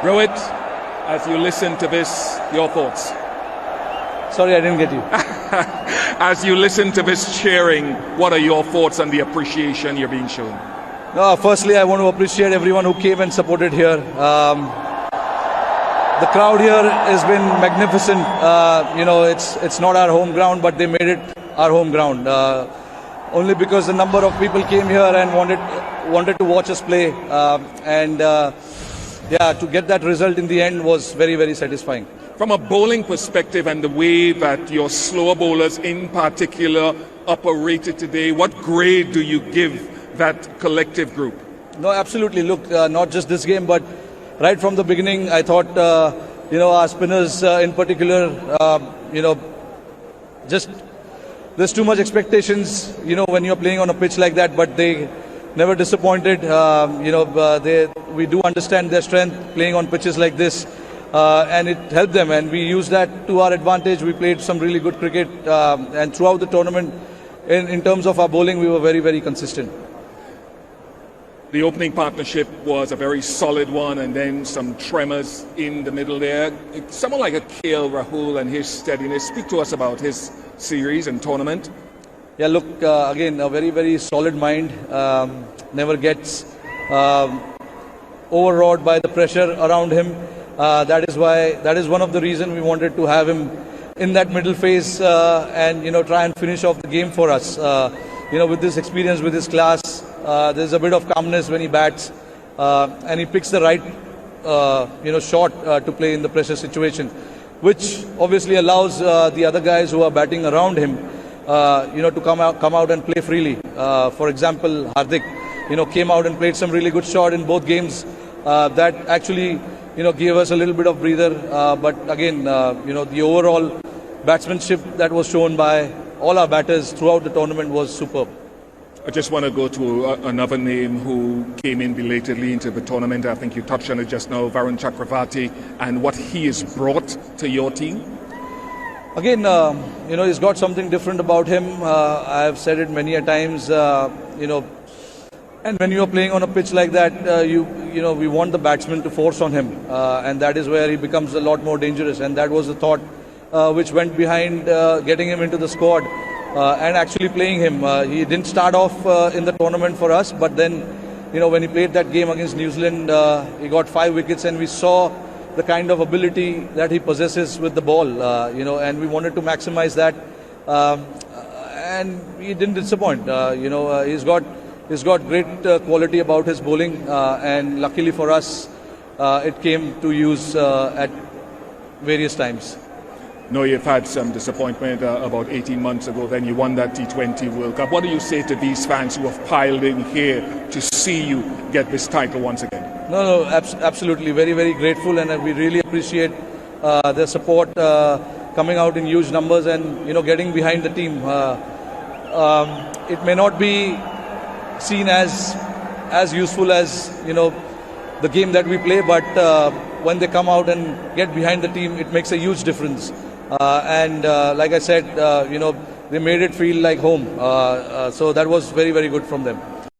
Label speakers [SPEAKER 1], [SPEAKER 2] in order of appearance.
[SPEAKER 1] Rohit, as you listen to this, your thoughts?
[SPEAKER 2] Sorry, I didn't get you.
[SPEAKER 1] As you listen to this cheering, what are your thoughts on the appreciation you're being shown?
[SPEAKER 2] No, firstly, I want to appreciate everyone who came and supported here. The crowd here has been magnificent. It's not our home ground, but they made it our home ground. Only because the number of people came here and wanted to watch us play, to get that result in the end was very, very satisfying.
[SPEAKER 1] From a bowling perspective and the way that your slower bowlers in particular operated today, what grade do you give that collective group?
[SPEAKER 2] No, absolutely. Look, not just this game, but right from the beginning, I thought, our spinners in particular, just there's too much expectations, when you're playing on a pitch like that, but they never disappointed. We do understand their strength playing on pitches like this, and it helped them, and we used that to our advantage. We played some really good cricket, and throughout the tournament, in terms of our bowling, we were very, very consistent.
[SPEAKER 1] The opening partnership was a very solid one, and then some tremors in the middle there. Someone like a KL Rahul and his steadiness. Speak to us about his series and tournament.
[SPEAKER 2] Yeah, look, again, a very, very solid mind. Never gets overawed by the pressure around him. That is one of the reasons we wanted to have him in that middle phase and try and finish off the game for us. With this experience, with his class, there's a bit of calmness when he bats, and he picks the right shot to play in the pressure situation, which obviously allows the other guys who are batting around him to come out and play freely. For example, Hardik came out and played some really good shot in both games that actually gave us a little bit of breather, but again the overall batsmanship that was shown by all our batters throughout the tournament was superb.
[SPEAKER 1] I just want to go to another name who came in belatedly into the tournament. I think you touched on it just now, Varun Chakravarti, and what he has brought to your team.
[SPEAKER 2] Again, he's got something different about him. I've said it many a times, and when you're playing on a pitch like that, we want the batsman to force on him, and that is where he becomes a lot more dangerous. And that was the thought which went behind getting him into the squad and actually playing him. He didn't start off in the tournament for us, but then, when he played that game against New Zealand, he got 5 wickets, and we saw the kind of ability that he possesses with the ball, and we wanted to maximize that, and he didn't disappoint. He's got great quality about his bowling, and luckily for us, it came to use at various times.
[SPEAKER 1] No, you've had some disappointment about 18 months ago. Then you won that T20 World Cup. What do you say to these fans who have piled in here to see you get this title once again?
[SPEAKER 2] No, absolutely. Very, very grateful, and we really appreciate their support coming out in huge numbers and, getting behind the team. It may not be seen as useful as, the game that we play, but when they come out and get behind the team, it makes a huge difference. Like I said, they made it feel like home. So that was very, very good from them.